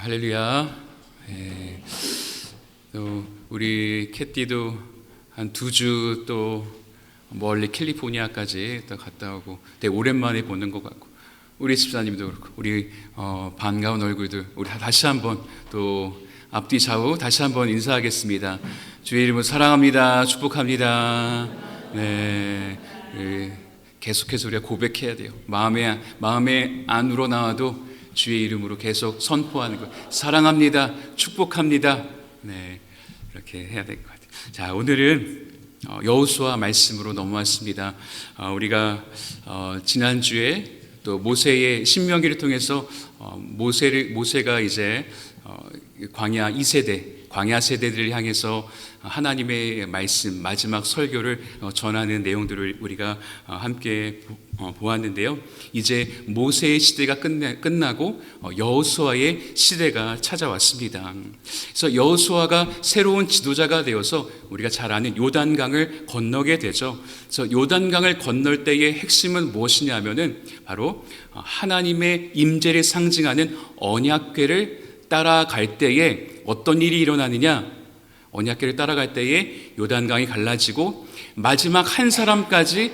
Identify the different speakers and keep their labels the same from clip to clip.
Speaker 1: 할렐루야. 또 우리 캐티도 한 2주 또 멀리 캘리포니아까지 또 갔다 오고 되게 오랜만에 보는 것 같고, 우리 집사님도 그렇고 우리 반가운 얼굴들 우리 다시 한번 또 앞뒤 좌우 다시 한번 인사하겠습니다. 주의 이름으로 사랑합니다. 축복합니다. 네, 계속해서 우리가 고백해야 돼요. 마음에 안 우러나와도 주의 이름으로 계속 선포하는 것. 사랑합니다. 축복합니다. 네, 이렇게 해야 될 것 같아요. 자, 오늘은 여호수아 말씀으로 넘어왔습니다. 우리가 지난주에 또 모세의 신명기를 통해서 모세가 이제 광야 2세대, 광야 세대들을 향해서 하나님의 말씀, 마지막 설교를 전하는 내용들을 우리가 함께 보았는데요. 이제 모세의 시대가 끝나고 여호수아의 시대가 찾아왔습니다. 그래서 여호수아가 새로운 지도자가 되어서 우리가 잘 아는 요단강을 건너게 되죠. 그래서 요단강을 건널 때의 핵심은 무엇이냐면은 바로 하나님의 임재를 상징하는 언약궤를 따라갈 때에 어떤 일이 일어나느냐? 언약궤를 따라갈 때에 요단강이 갈라지고 마지막 한 사람까지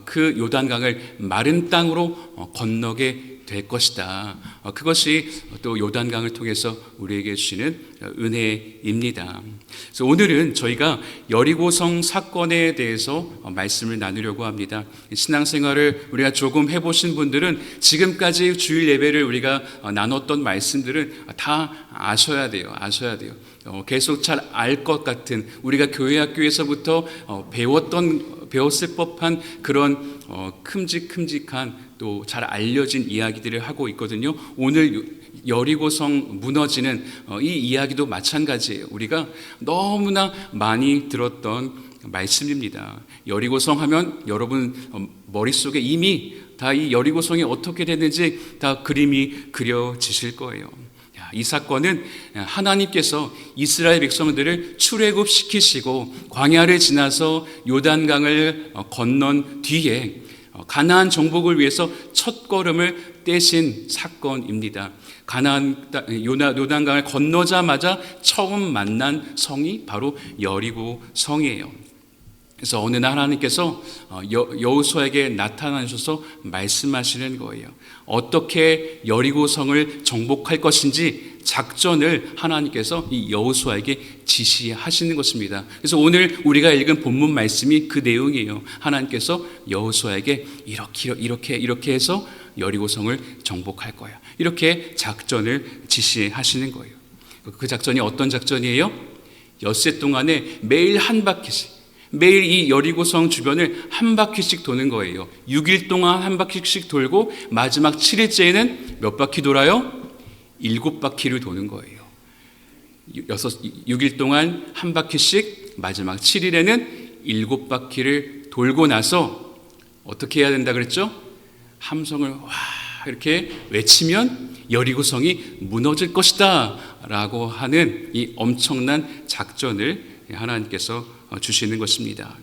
Speaker 1: 그 요단강을 마른 땅으로 건너게 될 것이다. 그것이 또 요단강을 통해서 우리에게 주시는 은혜입니다. 그래서 오늘은 저희가 여리고성 사건에 대해서 말씀을 나누려고 합니다. 신앙생활을 우리가 조금 해보신 분들은 지금까지 주일 예배를 우리가 나눴던 말씀들은 다 아셔야 돼요. 계속 잘 알 것 같은, 우리가 교회 학교에서부터 배웠을 법한 그런 큼직한 또 잘 알려진 이야기들을 하고 있거든요. 오늘 여리고성 무너지는 이 이야기도 마찬가지예요. 우리가 너무나 많이 들었던 말씀입니다. 여리고성 하면 여러분 머릿속에 이미 다 이 여리고성이 어떻게 됐는지 다 그림이 그려지실 거예요. 이 사건은 하나님께서 이스라엘 백성들을 출애굽시키시고 광야를 지나서 요단강을 건넌 뒤에 가나안 정복을 위해서 첫 걸음을 떼신 사건입니다. 요단강을 건너자마자 처음 만난 성이 바로 여리고 성이에요. 그래서 어느 날 하나님께서 여호수아에게 나타나셔서 말씀하시는 거예요. 어떻게 여리고성을 정복할 것인지 작전을 하나님께서 이 여호수아에게 지시하시는 것입니다. 그래서 오늘 우리가 읽은 본문 말씀이 그 내용이에요. 하나님께서 여호수아에게 이렇게 해서 여리고성을 정복할 거야. 이렇게 작전을 지시하시는 거예요. 그 작전이 어떤 작전이에요? 엿새 동안에 매일 한 바퀴씩, 매일 이 여리고성 주변을 한 바퀴씩 도는 거예요. 6일 동안 한 바퀴씩 돌고 마지막 7일째에는 몇 바퀴 돌아요? 7바퀴를 도는 거예요. 6일 동안 한 바퀴씩, 마지막 7일에는 7바퀴를 돌고 나서 어떻게 해야 된다 그랬죠? 함성을 와 이렇게 외치면 여리고성이 무너질 것이다 라고 하는 이 엄청난 작전을 하나님께서 주시는 것입니다.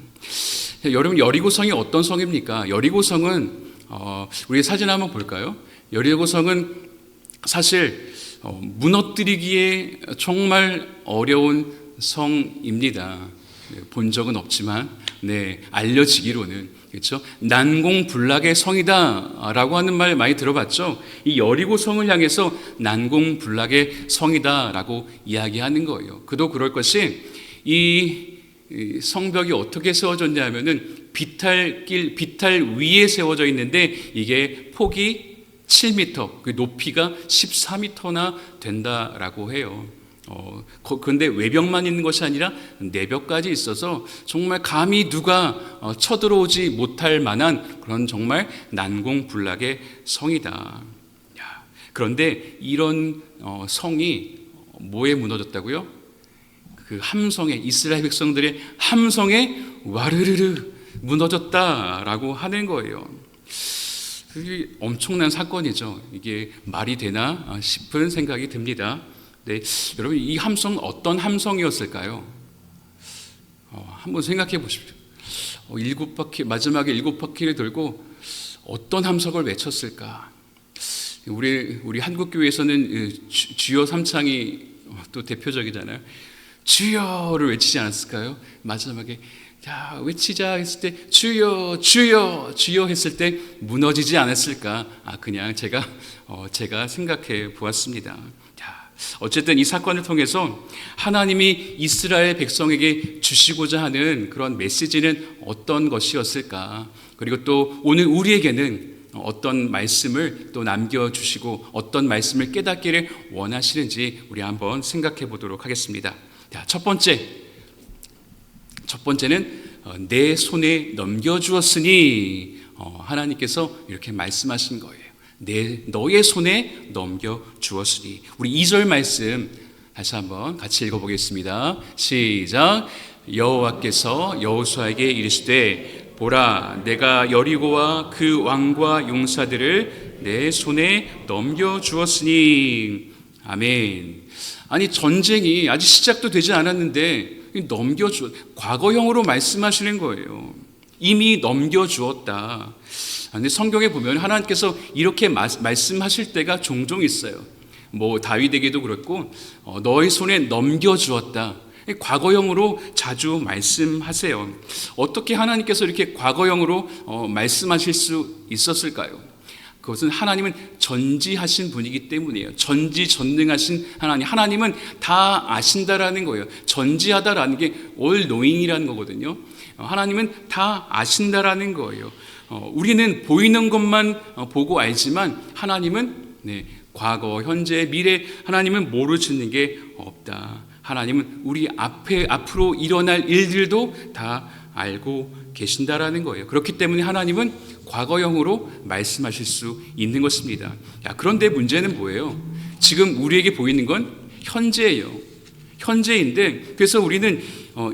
Speaker 1: 여러분, 여리고성이 어떤 성입니까? 여리고성은 우리 사진 한번 볼까요? 여리고성은 사실 무너뜨리기에 정말 어려운 성입니다. 본 적은 없지만 알려지기로는, 그렇죠? 난공불락의 성이다라고 하는 말 많이 들어봤죠? 이 여리고성을 향해서 난공불락의 성이다라고 이야기하는 거예요. 그도 그럴 것이, 이 성벽이 어떻게 세워졌냐 하면은 비탈 위에 세워져 있는데 이게 폭이 7m, 그 높이가 14m나 된다라고 해요. 그런데 외벽만 있는 것이 아니라 내벽까지 있어서 정말 감히 누가 쳐들어오지 못할 만한 그런 정말 난공불락의 성이다. 그런데 이런 성이 뭐에 무너졌다고요? 그 함성에, 이스라엘 백성들의 함성에 와르르르 무너졌다라고 하는 거예요. 그게 엄청난 사건이죠. 이게 말이 되나 싶은 생각이 듭니다. 네, 여러분, 이 함성은 어떤 함성이었을까요? 한번 생각해 보십시오. 7바퀴, 마지막에 7바퀴를 돌고 어떤 함성을 외쳤을까? 우리 한국 교회에서는 주여 삼창이 또 대표적이잖아요. 주여를 외치지 않았을까요? 마지막에 자 외치자 했을 때 주여 주여 주여 했을 때 무너지지 않았을까? 그냥 제가 생각해 보았습니다. 자, 어쨌든 이 사건을 통해서 하나님이 이스라엘 백성에게 주시고자 하는 그런 메시지는 어떤 것이었을까? 그리고 또 오늘 우리에게는 어떤 말씀을 또 남겨주시고 어떤 말씀을 깨닫기를 원하시는지 우리 한번 생각해 보도록 하겠습니다. 자, 첫 번째는 내 손에 넘겨주었으니 하나님께서 이렇게 말씀하신 거예요. 너의 손에 넘겨주었으니. 우리 2절 말씀 다시 한번 같이 읽어보겠습니다. 시작. 여호와께서 여호수아에게 이르시되 보라 내가 여리고와 그 왕과 용사들을 내 손에 넘겨주었으니. 아멘. 아니 전쟁이 아직 시작도 되지 않았는데 과거형으로 말씀하시는 거예요. 이미 넘겨주었다. 근데 성경에 보면 하나님께서 이렇게 말씀하실 때가 종종 있어요. 뭐 다윗에게도 그렇고 너의 손에 넘겨주었다. 과거형으로 자주 말씀하세요. 어떻게 하나님께서 이렇게 과거형으로 말씀하실 수 있었을까요? 그것은 하나님은 전지하신 분이기 때문이에요. 전지전능하신 하나님은 다 아신다라는 거예요. 전지하다라는 게 all knowing이라는 거거든요. 하나님은 다 아신다라는 거예요. 우리는 보이는 것만 보고 알지만 하나님은 과거, 현재, 미래 하나님은 모르시는 게 없다. 하나님은 우리 앞으로 일어날 일들도 다 알고 계신다라는 거예요. 그렇기 때문에 하나님은 과거형으로 말씀하실 수 있는 것입니다. 그런데 문제는 뭐예요? 지금 우리에게 보이는 건 현재예요. 현재인데 그래서 우리는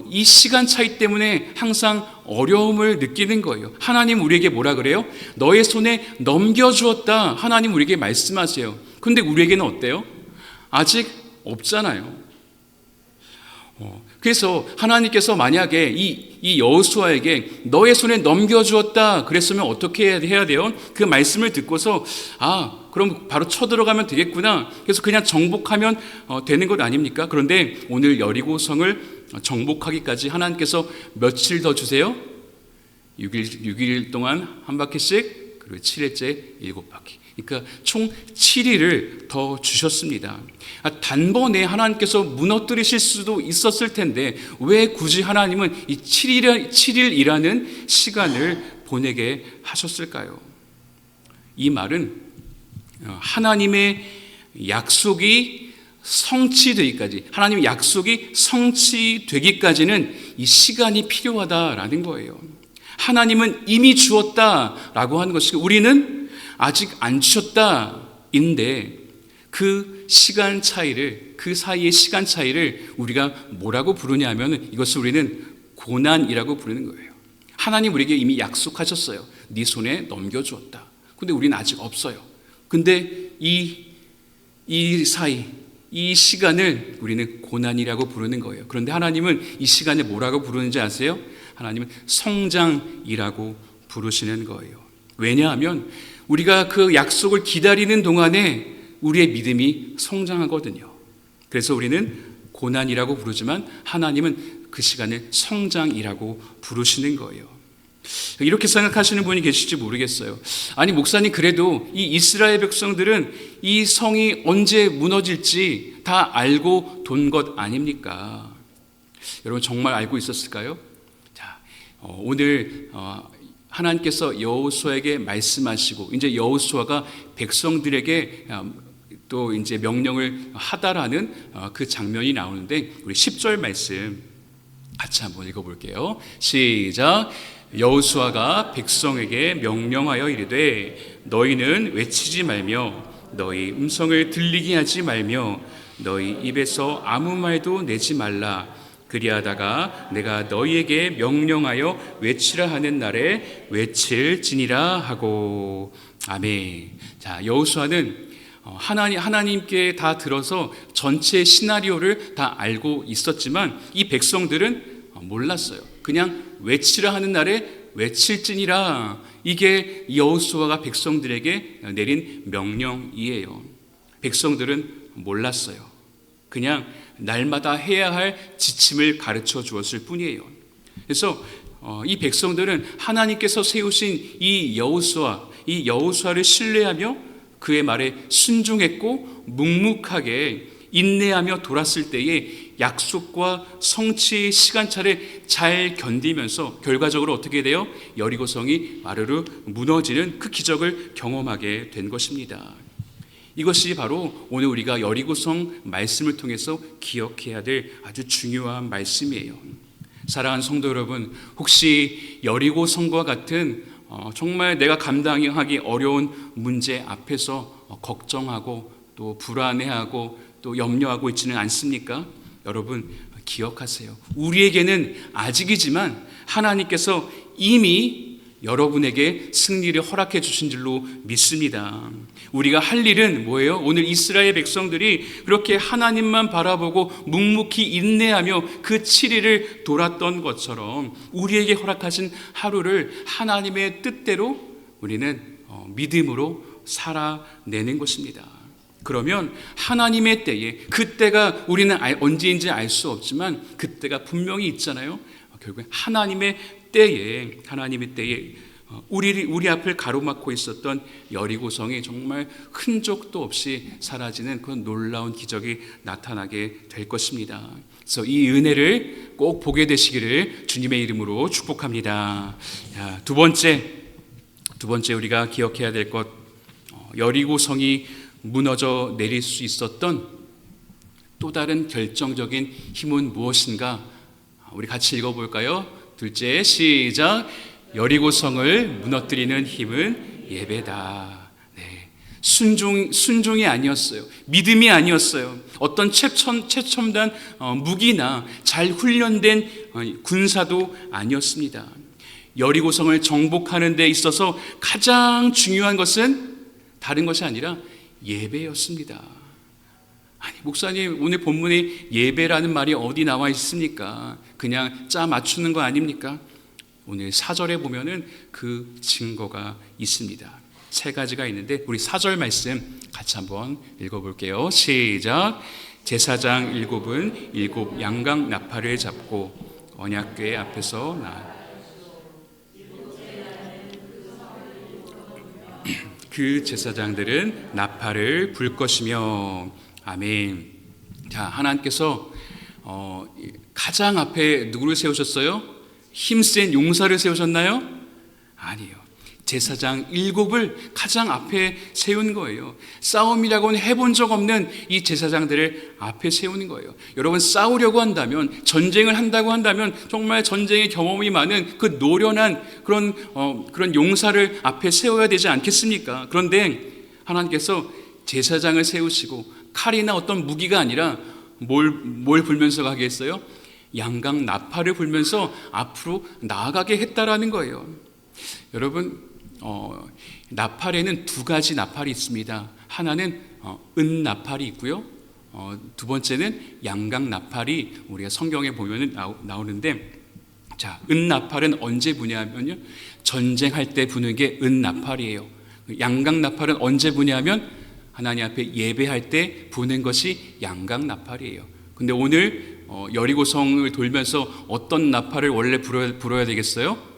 Speaker 1: 이 시간 차이 때문에 항상 어려움을 느끼는 거예요. 하나님 우리에게 뭐라 그래요? 너의 손에 넘겨주었다. 하나님 우리에게 말씀하세요. 근데 우리에게는 어때요? 아직 없잖아요. 그래서 하나님께서 만약에 이 여호수아에게 너의 손에 넘겨주었다 그랬으면 어떻게 해야 돼요? 그 말씀을 듣고서 그럼 바로 쳐들어가면 되겠구나. 그래서 그냥 정복하면 되는 것 아닙니까? 그런데 오늘 여리고성을 정복하기까지 하나님께서 며칠 더 주세요? 6일 동안 한 바퀴씩, 그리고 7일째 7바퀴. 그러니까 총 7일을 더 주셨습니다. 단번에 하나님께서 무너뜨리실 수도 있었을 텐데 왜 굳이 하나님은 이 7일이라는 시간을 보내게 하셨을까요? 이 말은 하나님의 약속이 성취되기까지, 하나님의 약속이 성취되기까지는 이 시간이 필요하다라는 거예요. 하나님은 이미 주었다라고 하는 것이 우리는 아직 안 주셨다인데 그 시간 차이를, 그 사이의 시간 차이를 우리가 뭐라고 부르냐면 이것을 우리는 고난이라고 부르는 거예요. 하나님 우리에게 이미 약속하셨어요. 네 손에 넘겨주었다. 근데 우리는 아직 없어요. 근데 이 사이, 이 시간을 우리는 고난이라고 부르는 거예요. 그런데 하나님은 이 시간을 뭐라고 부르는지 아세요? 하나님은 성장이라고 부르시는 거예요. 왜냐하면 우리가 그 약속을 기다리는 동안에 우리의 믿음이 성장하거든요. 그래서 우리는 고난이라고 부르지만 하나님은 그 시간을 성장이라고 부르시는 거예요. 이렇게 생각하시는 분이 계실지 모르겠어요. 아니 목사님, 그래도 이 이스라엘 백성들은 이 성이 언제 무너질지 다 알고 돈 것 아닙니까? 여러분 정말 알고 있었을까요? 자, 오늘 하나님께서 여호수아에게 말씀하시고 이제 여호수아가 백성들에게 또 이제 명령을 하다라는 그 장면이 나오는데 우리 10절 말씀 같이 한번 읽어볼게요. 시작. 여호수아가 백성에게 명령하여 이르되 너희는 외치지 말며 너희 음성을 들리게 하지 말며 너희 입에서 아무 말도 내지 말라. 그리하다가 내가 너희에게 명령하여 외치라 하는 날에 외칠지니라 하고. 아멘. 자, 여호수아는 하나님께 다 들어서 전체 시나리오를 다 알고 있었지만 이 백성들은 몰랐어요. 그냥 외치라 하는 날에 외칠지니라 이게 여호수아가 백성들에게 내린 명령이에요. 백성들은 몰랐어요. 그냥 날마다 해야 할 지침을 가르쳐 주었을 뿐이에요. 그래서 이 백성들은 하나님께서 세우신 이 여호수아를 신뢰하며 그의 말에 순종했고 묵묵하게 인내하며 돌았을 때에 약속과 성취의 시간차를 잘 견디면서 결과적으로 어떻게 돼요? 여리고성이 마르르 무너지는 그 기적을 경험하게 된 것입니다. 이것이 바로 오늘 우리가 여리고성 말씀을 통해서 기억해야 될 아주 중요한 말씀이에요. 사랑하는 성도 여러분, 혹시 여리고성과 같은 정말 내가 감당하기 어려운 문제 앞에서 걱정하고 또 불안해하고 또 염려하고 있지는 않습니까? 여러분 기억하세요. 우리에게는 아직이지만 하나님께서 이미 여러분에게 승리를 허락해 주신 줄로 믿습니다. 우리가 할 일은 뭐예요? 오늘 이스라엘 백성들이 그렇게 하나님만 바라보고 묵묵히 인내하며 그 7일을 돌았던 것처럼 우리에게 허락하신 하루를 하나님의 뜻대로 우리는 믿음으로 살아내는 것입니다. 그러면 하나님의 때에, 그때가 우리는 언제인지 알 수 없지만 그때가 분명히 있잖아요. 결국엔 하나님의 때에 우리 앞을 가로막고 있었던 여리고성이 정말 흔적도 없이 사라지는 그런 놀라운 기적이 나타나게 될 것입니다. 그래서 이 은혜를 꼭 보게 되시기를 주님의 이름으로 축복합니다. 두 번째 우리가 기억해야 될 것, 여리고성이 무너져 내릴 수 있었던 또 다른 결정적인 힘은 무엇인가? 우리 같이 읽어볼까요? 둘째, 시작. 여리고성을 무너뜨리는 힘은 예배다. 네. 순종이 아니었어요. 믿음이 아니었어요. 어떤 최첨단 무기나 잘 훈련된 군사도 아니었습니다. 여리고성을 정복하는 데 있어서 가장 중요한 것은 다른 것이 아니라 예배였습니다. 아니, 목사님, 오늘 본문에 예배라는 말이 어디 나와 있습니까? 그냥 짜 맞추는 거 아닙니까? 오늘 4절에 보면은 그 증거가 있습니다. 3가지가 있는데 우리 4절 말씀 같이 한번 읽어볼게요. 시작. 제사장 7은 7 양각 나팔을 잡고 언약궤 앞에서 그 제사장들은 나팔을 불 것이며. 아멘. 자, 하나님께서 가장 앞에 누구를 세우셨어요? 힘센 용사를 세우셨나요? 아니요. 제사장 7을 가장 앞에 세운 거예요. 싸움이라고는 해본 적 없는 이 제사장들을 앞에 세우는 거예요. 여러분, 싸우려고 한다면, 전쟁을 한다고 한다면 정말 전쟁의 경험이 많은 그 노련한 그런 용사를 앞에 세워야 되지 않겠습니까? 그런데 하나님께서 제사장을 세우시고 칼이나 어떤 무기가 아니라 뭘 불면서 가게 했어요? 양각 나팔을 불면서 앞으로 나아가게 했다라는 거예요. 여러분, 나팔에는 2가지 나팔이 있습니다. 하나는 은 나팔이 있고요. 두 번째는 양각 나팔이 우리가 성경에 보면 나오는데, 자, 은 나팔은 언제 부냐면요, 전쟁할 때 부는 게 은 나팔이에요. 양각 나팔은 언제 부냐면 하나님 앞에 예배할 때 부는 것이 양각 나팔이에요. 근데 오늘 여리고성을 돌면서 어떤 나팔을 원래 불어야 되겠어요?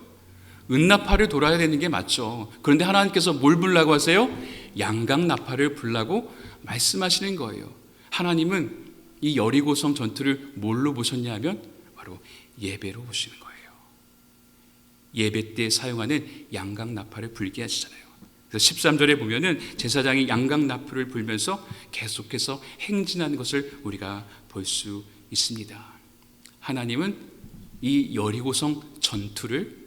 Speaker 1: 은나팔을 돌아야 되는 게 맞죠. 그런데 하나님께서 뭘 불라고 하세요? 양각 나팔을 불라고 말씀하시는 거예요. 하나님은 이 여리고성 전투를 뭘로 보셨냐 하면 바로 예배로 보시는 거예요. 예배 때 사용하는 양각 나팔을 불게 하시잖아요. 그래서 13절에 보면은 제사장이 양각 나팔을 불면서 계속해서 행진하는 것을 우리가 볼 수 있습니다. 하나님은 이 여리고성 전투를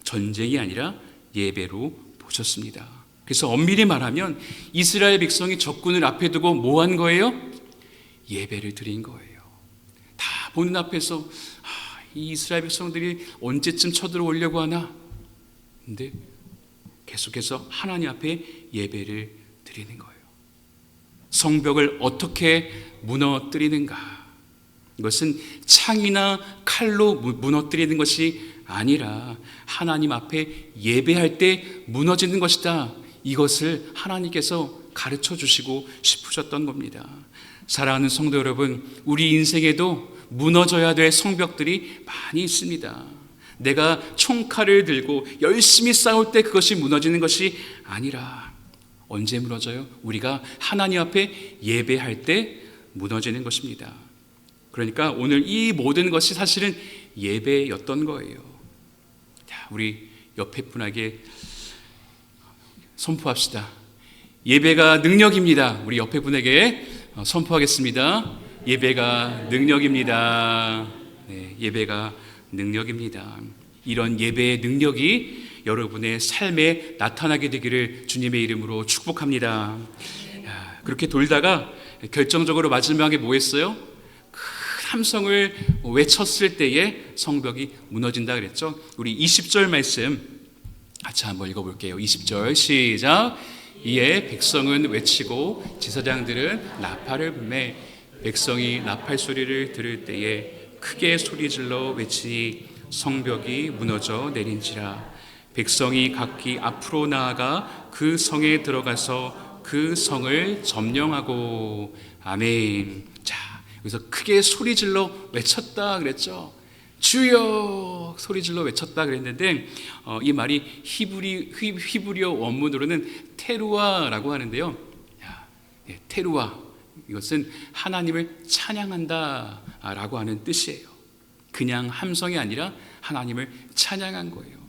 Speaker 1: 전쟁이 아니라 예배로 보셨습니다. 그래서 엄밀히 말하면 이스라엘 백성이 적군을 앞에 두고 뭐 한 거예요? 예배를 드린 거예요. 다 보는 앞에서 이 이스라엘 백성들이 언제쯤 쳐들어오려고 하나? 근데 계속해서 하나님 앞에 예배를 드리는 거예요. 성벽을 어떻게 무너뜨리는가? 이것은 창이나 칼로 무너뜨리는 것이 아니라 하나님 앞에 예배할 때 무너지는 것이다. 이것을 하나님께서 가르쳐 주시고 싶으셨던 겁니다. 사랑하는 성도 여러분, 우리 인생에도 무너져야 될 성벽들이 많이 있습니다. 내가 총칼을 들고 열심히 싸울 때 그것이 무너지는 것이 아니라 언제 무너져요? 우리가 하나님 앞에 예배할 때 무너지는 것입니다. 그러니까 오늘 이 모든 것이 사실은 예배였던 거예요. 자, 우리 옆에 분에게 선포합시다. 예배가 능력입니다. 우리 옆에 분에게 선포하겠습니다. 예배가 능력입니다. 네, 예배가 능력입니다. 이런 예배의 능력이 여러분의 삶에 나타나게 되기를 주님의 이름으로 축복합니다. 그렇게 돌다가 결정적으로 마지막에 뭐 했어요? 큰 함성을 외쳤을 때에 성벽이 무너진다 그랬죠. 우리 20절 말씀 같이 한번 읽어볼게요. 20절 시작. 이에 백성은 외치고 제사장들은 나팔을 불매 백성이 나팔 소리를 들을 때에 크게 소리질러 외치니 성벽이 무너져 내린지라. 백성이 각기 앞으로 나아가 그 성에 들어가서 그 성을 점령하고. 아멘. 자, 여기서 크게 소리질러 외쳤다 그랬죠. 주여 소리질러 외쳤다 그랬는데 이 말이 히브리어 원문으로는 테루아라고 하는데요. 테루아, 이것은 하나님을 찬양한다라고 하는 뜻이에요. 그냥 함성이 아니라 하나님을 찬양한 거예요.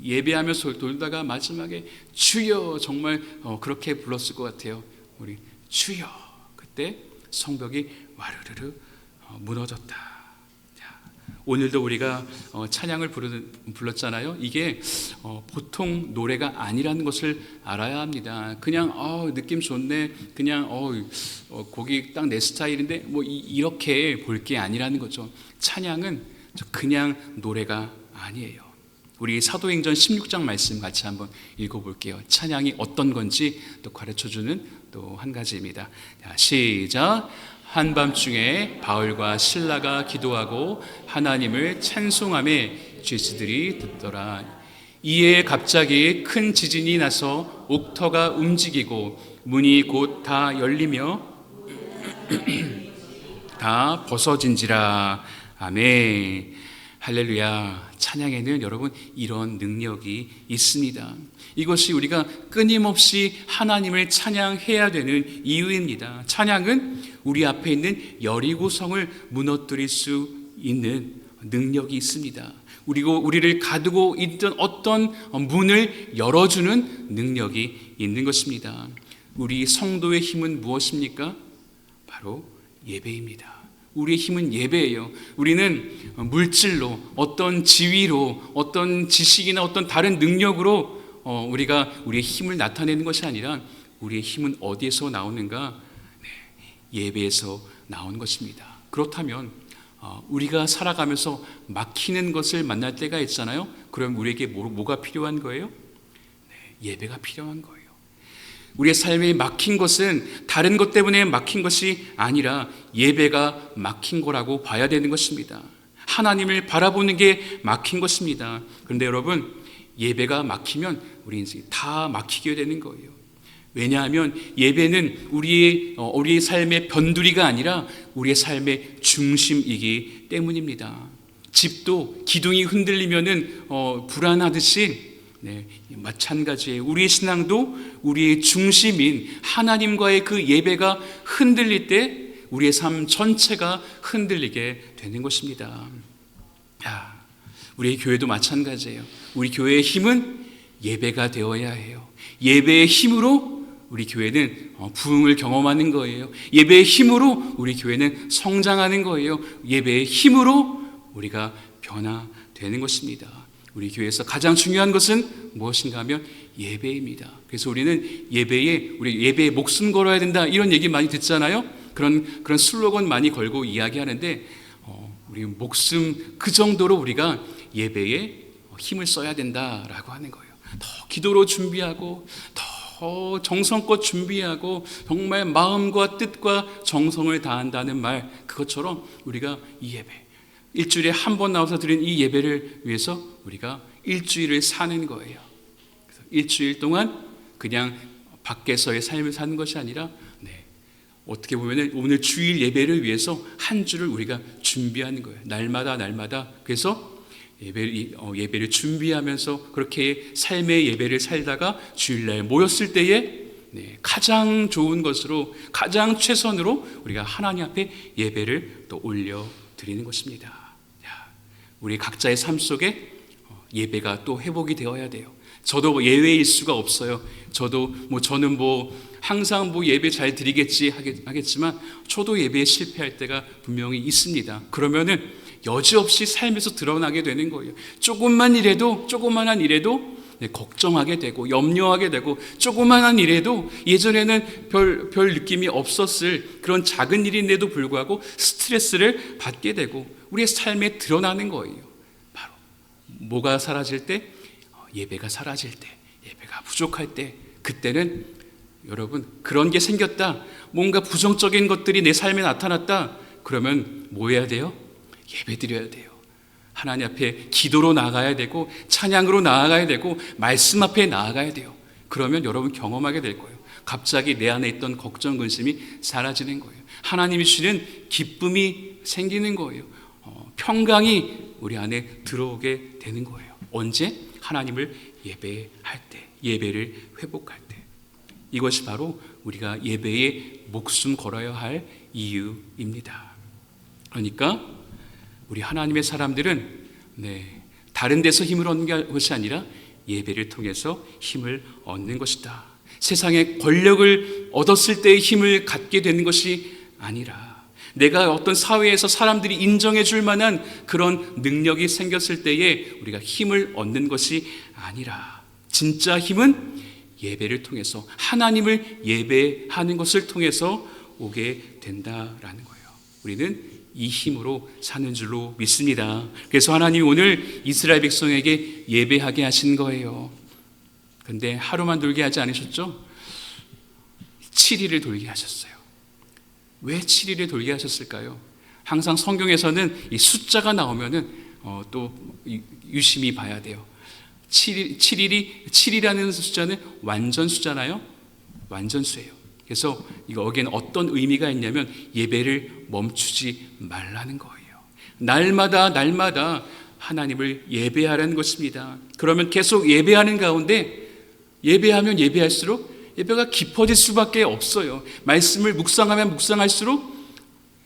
Speaker 1: 예배하면서 돌다가 마지막에 주여, 정말 그렇게 불렀을 것 같아요. 우리 주여. 그때 성벽이 와르르르 무너졌다. 오늘도 우리가 찬양을 불렀잖아요. 이게 보통 노래가 아니라는 것을 알아야 합니다. 그냥 느낌 좋네, 그냥 곡이 딱 내 스타일인데 뭐 이렇게 볼 게 아니라는 거죠. 찬양은 그냥 노래가 아니에요. 우리 사도행전 16장 말씀 같이 한번 읽어볼게요. 찬양이 어떤 건지 또 가르쳐주는 또 한 가지입니다. 자, 시작. 한밤중에 바울과 실라가 기도하고 하나님을 찬송하며 죄수들이 듣더라. 이에 갑자기 큰 지진이 나서 옥터가 움직이고 문이 곧 다 열리며 다 벗어진지라. 아멘. 할렐루야. 찬양에는 여러분 이런 능력이 있습니다. 이것이 우리가 끊임없이 하나님을 찬양해야 되는 이유입니다. 찬양은 우리 앞에 있는 여리고성을 무너뜨릴 수 있는 능력이 있습니다. 그리고 우리를 가두고 있던 어떤 문을 열어주는 능력이 있는 것입니다. 우리 성도의 힘은 무엇입니까? 바로 예배입니다. 우리의 힘은 예배예요. 우리는 물질로, 어떤 지위로, 어떤 지식이나 어떤 다른 능력으로 우리가 우리의 힘을 나타내는 것이 아니라 우리의 힘은 어디에서 나오는가? 예배에서 나온 것입니다. 그렇다면 우리가 살아가면서 막히는 것을 만날 때가 있잖아요. 그럼 우리에게 뭐가 필요한 거예요? 예배가 필요한 거예요. 우리의 삶이 막힌 것은 다른 것 때문에 막힌 것이 아니라 예배가 막힌 거라고 봐야 되는 것입니다. 하나님을 바라보는 게 막힌 것입니다. 그런데 여러분, 예배가 막히면 우리 인생이 다 막히게 되는 거예요. 왜냐하면 예배는 우리의 삶의 변두리가 아니라 우리의 삶의 중심이기 때문입니다. 집도 기둥이 흔들리면은 불안하듯이 마찬가지예요. 우리의 신앙도 우리의 중심인 하나님과의 그 예배가 흔들릴 때 우리의 삶 전체가 흔들리게 되는 것입니다. 우리의 교회도 마찬가지예요. 우리 교회의 힘은 예배가 되어야 해요. 예배의 힘으로 우리 교회는 부흥을 경험하는 거예요. 예배의 힘으로 우리 교회는 성장하는 거예요. 예배의 힘으로 우리가 변화되는 것입니다. 우리 교회에서 가장 중요한 것은 무엇인가 하면 예배입니다. 그래서 우리는 우리 예배에 목숨 걸어야 된다, 이런 얘기 많이 듣잖아요. 그런 슬로건 많이 걸고 이야기하는데 우리 목숨 그 정도로 우리가 예배에 힘을 써야 된다라고 하는 거예요. 더 기도로 준비하고 더 정성껏 준비하고 정말 마음과 뜻과 정성을 다한다는 말, 그것처럼 우리가 이 예배 일주일에 한 번 나와서 드리는 이 예배를 위해서 우리가 일주일을 사는 거예요. 그래서 일주일 동안 그냥 밖에서의 삶을 사는 것이 아니라 어떻게 보면 오늘 주일 예배를 위해서 한 주를 우리가 준비하는 거예요. 날마다. 그래서 예배를 준비하면서 그렇게 삶의 예배를 살다가 주일날 모였을 때에 가장 좋은 것으로, 가장 최선으로 우리가 하나님 앞에 예배를 또 올려드리는 것입니다. 우리 각자의 삶 속에 예배가 또 회복이 되어야 돼요. 저도 예외일 수가 없어요. 저는 항상 예배 잘 드리겠지 하겠지만 저도 예배에 실패할 때가 분명히 있습니다. 그러면은 여지없이 삶에서 드러나게 되는 거예요. 조금만한 일에도 걱정하게 되고 염려하게 되고, 조그만한 일에도 예전에는 별 느낌이 없었을 그런 작은 일인데도 불구하고 스트레스를 받게 되고 우리의 삶에 드러나는 거예요. 바로 뭐가 사라질 때? 예배가 사라질 때, 예배가 부족할 때, 그때는 여러분 그런 게 생겼다, 뭔가 부정적인 것들이 내 삶에 나타났다, 그러면 뭐 해야 돼요? 예배 드려야 돼요. 하나님 앞에 기도로 나아가야 되고 찬양으로 나아가야 되고 말씀 앞에 나아가야 돼요. 그러면 여러분 경험하게 될 거예요. 갑자기 내 안에 있던 걱정, 근심이 사라지는 거예요. 하나님이 주시는 기쁨이 생기는 거예요. 평강이 우리 안에 들어오게 되는 거예요. 언제? 하나님을 예배할 때, 예배를 회복할 때. 이것이 바로 우리가 예배에 목숨 걸어야 할 이유입니다. 그러니까 우리 하나님의 사람들은 다른 데서 힘을 얻는 것이 아니라 예배를 통해서 힘을 얻는 것이다. 세상에 권력을 얻었을 때의 힘을 갖게 되는 것이 아니라, 내가 어떤 사회에서 사람들이 인정해 줄 만한 그런 능력이 생겼을 때에 우리가 힘을 얻는 것이 아니라, 진짜 힘은 예배를 통해서, 하나님을 예배하는 것을 통해서 오게 된다라는 거예요. 우리는 이 힘으로 사는 줄로 믿습니다. 그래서 하나님이 오늘 이스라엘 백성에게 예배하게 하신 거예요. 그런데 하루만 돌게 하지 않으셨죠? 7일을 돌게 하셨어요. 왜 7일을 돌게 하셨을까요? 항상 성경에서는 이 숫자가 나오면은 또 유심히 봐야 돼요. 7이라는 숫자는 완전수잖아요. 완전수예요. 그래서 여기에는 어떤 의미가 있냐면 예배를 멈추지 말라는 거예요. 날마다 하나님을 예배하라는 것입니다. 그러면 계속 예배하는 가운데 예배하면 예배할수록 예배가 깊어질 수밖에 없어요. 말씀을 묵상하면 묵상할수록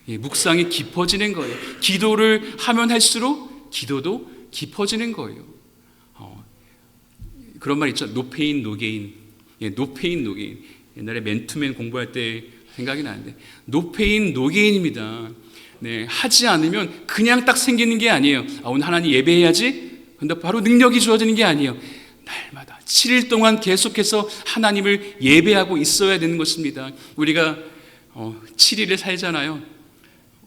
Speaker 1: 묵상이 깊어지는 거예요. 기도를 하면 할수록 기도도 깊어지는 거예요. 그런 말 있죠. No pain, no gain. No pain, no gain. 옛날에 맨투맨 공부할 때 생각이 나는데, No pain, no gain입니다. 하지 않으면 그냥 딱 생기는 게 아니에요. 오늘 하나님 예배해야지. 근데 바로 능력이 주어지는 게 아니에요. 날마다 7일 동안 계속해서 하나님을 예배하고 있어야 되는 것입니다. 우리가 7일을 살잖아요.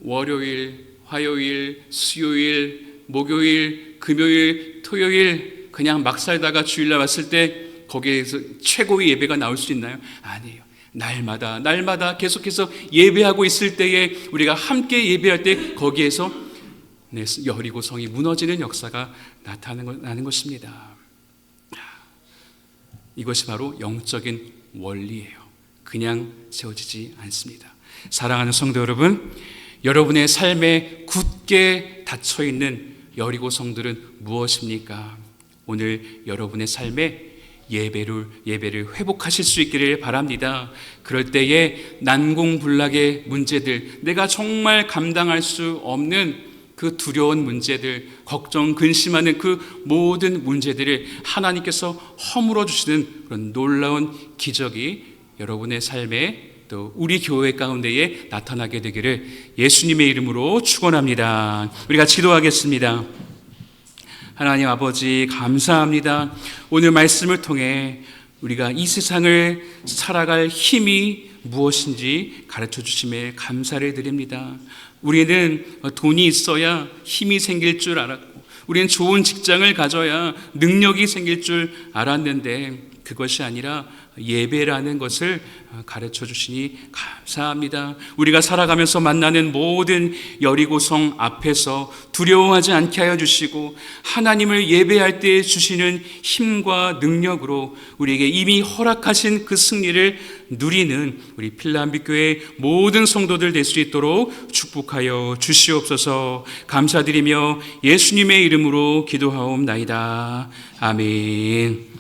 Speaker 1: 월요일, 화요일, 수요일, 목요일, 금요일, 토요일 그냥 막 살다가 주일날 왔을 때 거기에서 최고의 예배가 나올 수 있나요? 아니에요. 날마다 계속해서 예배하고 있을 때에, 우리가 함께 예배할 때 거기에서 여리고 성이 무너지는 역사가 나타나는 것입니다. 이것이 바로 영적인 원리예요. 그냥 세워지지 않습니다. 사랑하는 성도 여러분, 여러분의 삶에 굳게 닫혀있는 여리고 성들은 무엇입니까? 오늘 여러분의 삶에 예배를 회복하실 수 있기를 바랍니다. 그럴 때에 난공불락의 문제들, 내가 정말 감당할 수 없는 그 두려운 문제들, 걱정, 근심하는 그 모든 문제들을 하나님께서 허물어 주시는 그런 놀라운 기적이 여러분의 삶에, 또 우리 교회 가운데에 나타나게 되기를 예수님의 이름으로 축원합니다. 우리가 기도하겠습니다. 하나님 아버지, 감사합니다. 오늘 말씀을 통해 우리가 이 세상을 살아갈 힘이 무엇인지 가르쳐 주심에 감사를 드립니다. 우리는 돈이 있어야 힘이 생길 줄 알았고, 우리는 좋은 직장을 가져야 능력이 생길 줄 알았는데, 그것이 아니라 예배라는 것을 가르쳐 주시니 감사합니다. 우리가 살아가면서 만나는 모든 여리고성 앞에서 두려워하지 않게 하여 주시고 하나님을 예배할 때 주시는 힘과 능력으로 우리에게 이미 허락하신 그 승리를 누리는 우리 필라암비 교회 모든 성도들 될 수 있도록 축복하여 주시옵소서. 감사드리며 예수님의 이름으로 기도하옵나이다. 아멘.